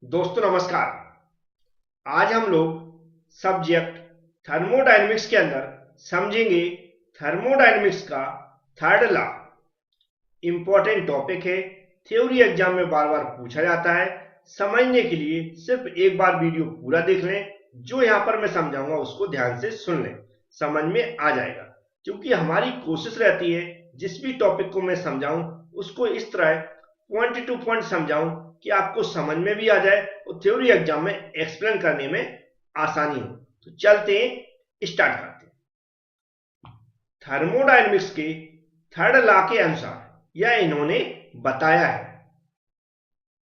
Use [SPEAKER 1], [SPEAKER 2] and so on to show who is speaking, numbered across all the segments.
[SPEAKER 1] दोस्तों नमस्कार। आज हम लोग सब्जेक्ट थर्मोडायनेमिक्स के अंदर समझेंगे थर्मोडायनेमिक्स का थर्ड लॉ। इंपॉर्टेंट टॉपिक है, थ्योरी एग्जाम में बार बार पूछा जाता है। समझने के लिए सिर्फ एक बार वीडियो पूरा देख लें, जो यहाँ पर मैं समझाऊंगा उसको ध्यान से सुन लें, समझ में आ जाएगा। क्योंकि हमारी कोशिश रहती है जिस भी टॉपिक को मैं समझाऊं उसको इस तरह पॉइंट टू पॉइंट समझाऊं कि आपको समझ में भी आ जाए और थ्योरी एग्जाम में एक्सप्लेन करने में आसानी हो। तो चलते हैं, स्टार्ट करते हैं। थर्मोडायनेमिक्स के थर्ड लॉ के अनुसार यह इन्होंने बताया है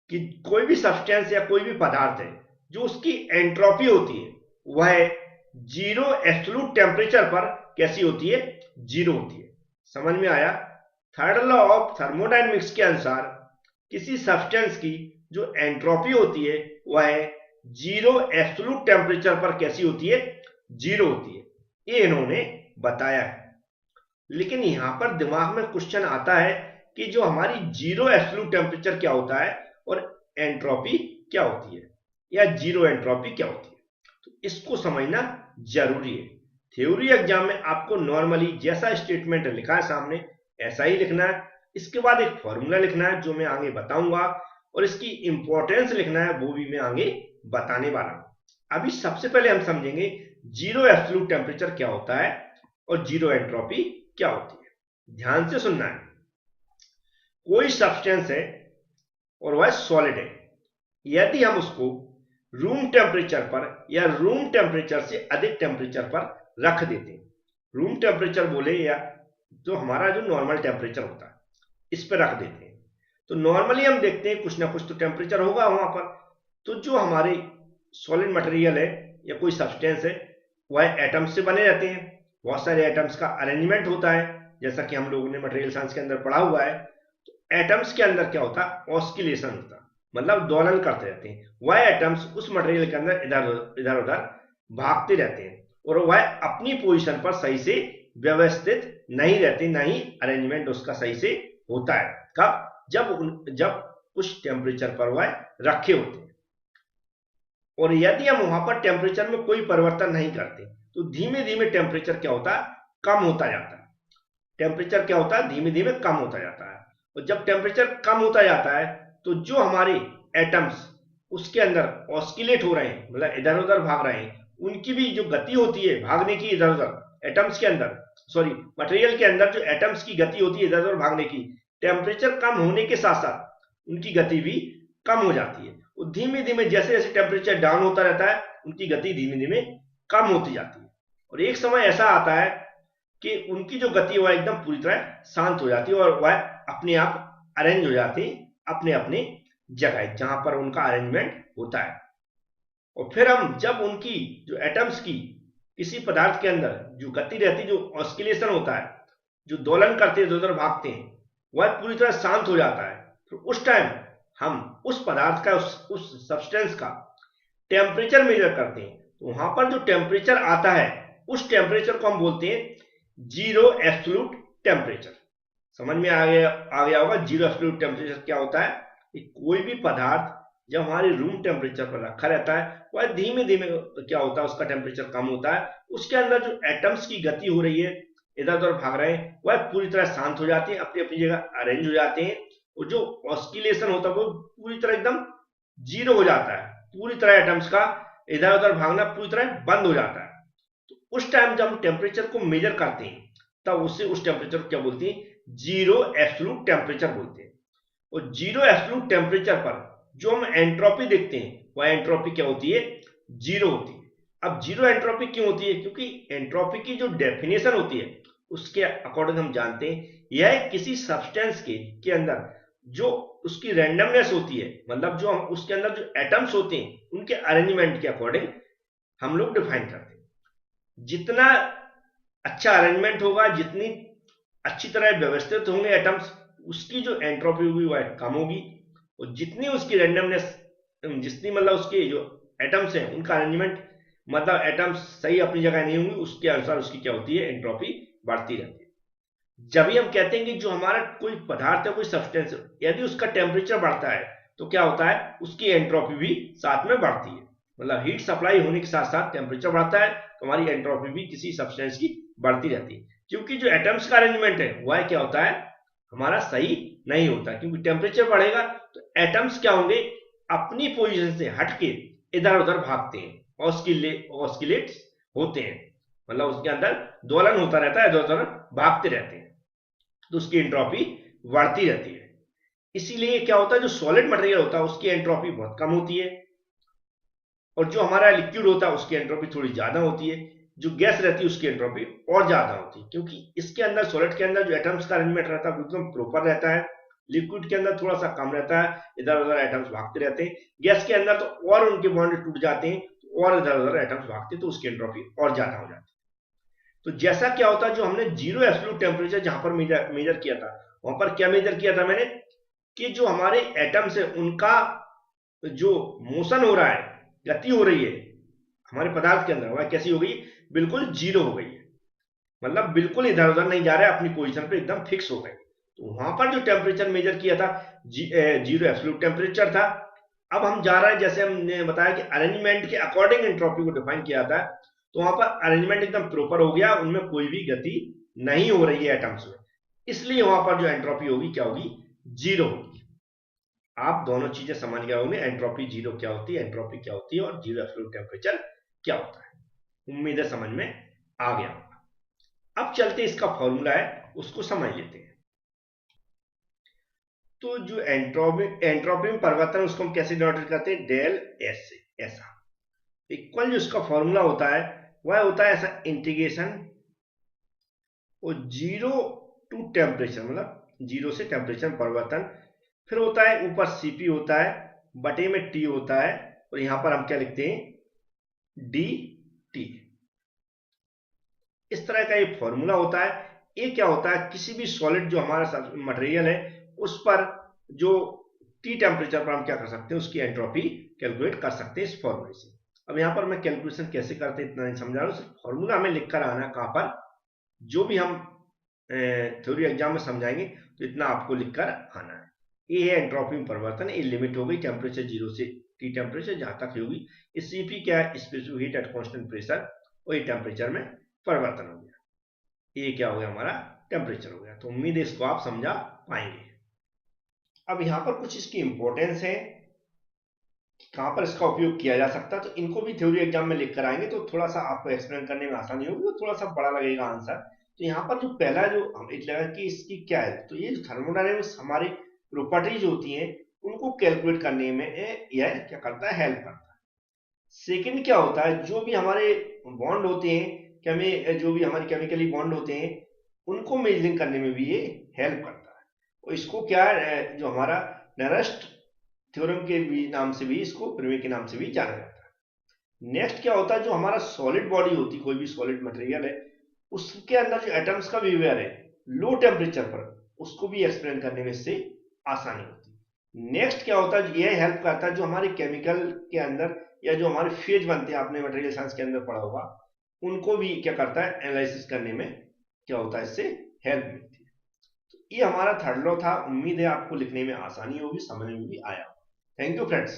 [SPEAKER 1] कि कोई भी सब्सटेंस या कोई भी पदार्थ है जो उसकी एंट्रोपी होती है वह जीरो एब्सोल्यूट टेम्परेचर पर कैसी होती है, जीरो होती है। समझ में आया? थर्ड लॉ ऑफ थर्मोडायनेमिक्स के अनुसार किसी सब्सटेंस की जो एंट्रोपी होती है वह जीरो एब्सोल्यूट टेम्परेचर पर कैसी होती है, जीरो होती है। ये इन्होंने बताया है। लेकिन यहां पर दिमाग में क्वेश्चन आता है कि जो हमारी जीरो एब्सोल्यूट टेम्परेचर क्या होता है और एंट्रोपी क्या होती है, या जीरो एंट्रोपी क्या होती है। तो इसको समझना जरूरी है। थ्योरी एग्जाम में आपको नॉर्मली जैसा स्टेटमेंट लिखा है सामने ऐसा ही लिखना है। इसके बाद एक फॉर्मूला लिखना है जो मैं आगे बताऊंगा, और इसकी इंपॉर्टेंस लिखना है वो भी मैं आगे बताने वाला हूं। अभी सबसे पहले हम समझेंगे जीरो एब्सोल्यूट टेम्परेचर क्या होता है और जीरो एंट्रोपी क्या होती है। ध्यान से सुनना है। कोई सब्सटेंस है और वह सॉलिड है। यदि हम उसको रूम टेम्परेचर पर या रूम टेम्परेचर से अधिक टेम्परेचर पर रख देते हैं, रूम टेम्परेचर बोले या जो हमारा जो नॉर्मल टेम्परेचर होता है इस पर रख देते हैं, तो नॉर्मली हम देखते हैं कुछ ना कुछ तो टेम्परेचर होगा वहां पर। तो जो हमारे सॉलिड मटेरियल है या कोई सब्सटेंस है वह एटम्स से बने रहते हैं। बहुत सारे एटम्स का अरेंजमेंट होता है, जैसा कि हम लोगों ने मटेरियल साइंस के अंदर पढ़ा हुआ है। तो एटम्स के अंदर क्या होता है, ऑस्किलेशन होता है, मतलब दोलन करते रहते हैं। वह एटम्स उस मटेरियल के अंदर इधर उधर भागते रहते हैं और वह अपनी पोजीशन पर सही से व्यवस्थित नहीं रहते, ना ही अरेंजमेंट उसका सही से होता है। कब? जब उस टेम्परेचर पर वह रखे होते हैं। और यदि हम वहां पर टेम्परेचर में कोई परिवर्तन नहीं करते तो धीमे धीमे टेम्परेचर क्या होता है, कम होता जाता है। टेम्परेचर क्या होता है, धीमे धीमे कम होता जाता है। और जब टेम्परेचर कम होता जाता है तो जो हमारे एटम्स उसके अंदर ऑस्किलेट हो रहे हैं, मतलब इधर उधर भाग रहे हैं, उनकी भी जो गति होती है भागने की इधर उधर एटम्स के अंदर, सॉरी मटेरियल के अंदर जो एटम्स की गति होती है इधर उधर भागने की, टेम्परेचर कम होने के साथ साथ उनकी गति भी कम हो जाती है। वो धीमे धीमे जैसे जैसे टेम्परेचर डाउन होता रहता है उनकी गति धीमे धीमे कम होती जाती है। और एक समय ऐसा आता है कि उनकी जो गति है वह एकदम पूरी तरह शांत हो जाती है और वह अपने आप अरेंज हो जाते हैं अपने अपने जगह जहां पर उनका अरेंजमेंट होता है। और फिर हम जब उनकी जो एटम्स की किसी पदार्थ के अंदर जो गति रहती है, जो ऑस्किलेशन होता है, जो दोलन करते हैं, इधर उधर भागते हैं, वह पूरी तरह शांत हो जाता है। तो उस टाइम हम उस पदार्थ का उस सब्सटेंस का टेम्परेचर मेजर करते हैं। तो वहां पर जो टेम्परेचर आता है उस टेम्परेचर को हम बोलते हैं जीरो एब्सोल्यूट टेम्परेचर। समझ में आ गया होगा जीरो एब्सोल्यूट टेम्परेचर क्या होता है। कि कोई भी पदार्थ जब हमारे रूम टेम्परेचर पर रखा रहता है वह धीमे धीमे क्या होता है, उसका टेम्परेचर कम होता है। उसके अंदर जो एटम्स की गति हो रही है, इधर उधर भाग रहे हैं, वह पूरी तरह शांत हो जाते हैं, अपनी अपनी जगह अरेंज हो जाते हैं। और जो ऑस्किलेशन होता है वो पूरी तरह एकदम जीरो हो जाता है। पूरी तरह एटम्स का इधर उधर भागना पूरी तरह बंद हो जाता है। तो उस टाइम जब हम टेम्परेचर को मेजर करते हैं तब उससे उस टेम्परेचर को क्या बोलते हैं, जीरो एब्सोल्यूट टेम्परेचर बोलते हैं। और जीरो एब्सोल्यूट टेम्परेचर पर जो हम एंट्रोपी देखते हैं वह एंट्रोपी क्या होती है, जीरो होती है। अब जीरो एंट्रोपी क्यों होती है? क्योंकि एंट्रोपी की जो डेफिनेशन होती है उसके अकॉर्डिंग हम जानते हैं यह किसी सब्सटेंस के अंदर जो उसकी रैंडमनेस होती है, मतलब जो हम उसके अंदर जो एटम्स होते हैं उनके अरेंजमेंट के अकॉर्डिंग हम लोग डिफाइन करते हैं। जितना अच्छा अरेंजमेंट होगा, जितनी अच्छी तरह व्यवस्थित होंगे एटम्स, उसकी जो एंट्रोपी होगी वह कम होगी। और जितनी उसकी रैंडमनेस, जितनी मतलब उसके जो एटम्स हैं उनका अरेंजमेंट, मतलब एटम्स सही अपनी जगह नहीं होंगी, उसके अनुसार उसकी क्या होती है, एंट्रोपी बढ़ती रहती है। जब भी हम कहते हैं कि जो हमारा कोई पदार्थ है, कोई सब्सटेंस है, यदि उसका टेम्परेचर बढ़ता है तो क्या होता है, उसकी एंट्रोपी भी साथ में बढ़ती है। मतलब हीट सप्लाई होने के साथ साथ टेम्परेचर बढ़ता है तो हमारी एंट्रोपी भी किसी सब्सटेंस की बढ़ती रहती है, क्योंकि जो एटम्स का अरेंजमेंट है वह क्या होता है, हमारा सही नहीं होता। क्योंकि टेम्परेचर बढ़ेगा तो एटम्स क्या होंगे, अपनी पोजीशन से हटके इधर उधर भागते हैं, ऑस्किलेट होते हैं, मतलब उसके अंदर दोलन होता रहता है, इधर उधर भागते रहते हैं, तो उसकी एंट्रोपी बढ़ती रहती है। इसीलिए क्या होता है, जो सॉलिड मटेरियल होता है उसकी एंट्रोपी बहुत कम होती है, और जो हमारा लिक्विड होता है उसकी एंट्रोपी थोड़ी ज्यादा होती है। जो गैस रहती है उसकी एंट्रोपी और ज्यादा होती है, क्योंकि इसके अंदर, सॉलिड के अंदर जो एटम्स का अरेंजमेंट रहता है एकदम प्रॉपर रहता है। लिक्विड के अंदर थोड़ा सा कम रहता है, इधर उधर एटम्स भागते रहते हैं। गैस के अंदर तो और उनके बॉन्ड टूट जाते हैं, तो और इधर उधर एटम्स भागते हैं, तो उसकी एंट्रोपी और ज्यादा हो जाती है। तो जैसा क्या होता है, जो हमने जीरो एब्सोल्यूट टेम्परेचर जहां पर मेजर किया था, वहां पर क्या मेजर किया था मैंने, कि जो हमारे एटम्स है उनका जो मोशन हो रहा है, गति हो रही है हमारे पदार्थ के अंदर, वह कैसी हो गई, बिल्कुल जीरो हो गई है। मतलब बिल्कुल इधर उधर नहीं जा रहा है, अपनी पोजीशन पे एकदम फिक्स हो गए। तो वहां पर जो टेम्परेचर मेजर किया था, जीरो एब्सोल्यूट टेम्परेचर था। अब हम जा रहे हैं, जैसे हमने बताया कि अरेंजमेंट के अकॉर्डिंग एंट्रोपी को डिफाइन किया था, तो वहां पर अरेंजमेंट एकदम प्रॉपर हो गया, उनमें कोई भी गति नहीं हो रही है एटम्स में, इसलिए वहां पर जो एंट्रोपी होगी क्या होगी, जीरो होगी। आप दोनों चीजें समझ गए होंगे, एंट्रोपी जीरो क्या होती है, एंट्रोपी क्या होती है, और जीरो एब्सोल्यूट टेम्परेचर क्या होता है। उम्मीद है समझ में आ गया होगा। अब चलते इसका फॉर्मूला है उसको समझ लेते हैं। तो जो एंट्रोपी में परिवर्तन उसको हम कैसे डिनोट करते हैं, डेल एस से, ऐसा इक्वल जो इसका फॉर्मूला होता है वह होता है ऐसा, इंटीग्रेशन और जीरो टू टेम्परेचर, मतलब जीरो से टेम्परेचर परिवर्तन, फिर होता है ऊपर सीपी होता है, बटे में टी होता है, और यहां पर हम क्या लिखते हैं, डी टी। इस तरह का ये फॉर्मूला होता है। ये क्या होता है, किसी भी सॉलिड जो हमारा मटेरियल है उस पर जो टी टेम्परेचर पर हम क्या कर सकते हैं, उसकी एंट्रोपी कैलकुलेट कर सकते हैं इस फॉर्मूले से। अब यहां पर मैं कैलकुलेशन कैसे करते हैं इतना नहीं समझा रहा हूं, सिर्फ फॉर्मूला हमें लिखकर आना कहां पर, जो भी हम थ्योरी एग्जाम में समझाएंगे तो इतना आपको लिखकर आना है। ये है एंट्रोपी में परिवर्तन, ये लिमिट हो गई टेम्परेचर जीरो से टी टेम्परेचर जहां तक होगी। सीपी क्या है, specific heat at constant pressure, और ये टेम्परेचर में परिवर्तन हो गया। ये क्या हो गया, हमारा टेम्परेचर हो गया। तो उम्मीद है इसको आप समझा पाएंगे। अब यहां पर कुछ इसकी इंपॉर्टेंस है, कहां पर इसका उपयोग किया जा सकता है, तो इनको भी थ्योरी एग्जाम में लिख कर आएंगे तो थोड़ा सा आपको एक्सप्लेन करने में आसानी होगी, तो थोड़ा सा बड़ा लगेगा आंसर। तो यहाँ पर जो पहला जो हम एक लगा कि इसकी क्या है, तो ये थर्मोडायनेमिक्स हमारी प्रॉपर्टीज होती हैं उनको कैलकुलेट करने में यह क्या करता है, हेल्प करता है। सेकंड क्या होता है, जो भी हमारे बॉन्ड होते हैं, जो भी हमारे केमिकली बॉन्ड होते हैं उनको मेजरिंग करने में भी ये हेल्प करता है। और इसको क्या जो हमारा नरस्ट थ्योरम के भी नाम से भी, इसको प्रमेय के नाम से भी जाना जाता है। नेक्स्ट क्या होता है, जो हमारा सॉलिड बॉडी होती है, कोई भी सॉलिड मटेरियल है, उसके अंदर जो एटम्स का बिहेवियर है लो टेम्परेचर पर, उसको भी एक्सप्लेन करने में इससे आसानी होती है। नेक्स्ट क्या होता है, ये हेल्प करता है जो हमारे केमिकल के अंदर या जो हमारे फेज बनते हैं, आपने मटेरियल साइंस के अंदर पढ़ा होगा, उनको भी क्या करता है, एनालिसिस करने में क्या होता है, इससे हेल्प मिलती है। तो ये हमारा थर्ड लॉ था। उम्मीद है आपको लिखने में आसानी होगी, समझ में भी आया। Thank you, friends.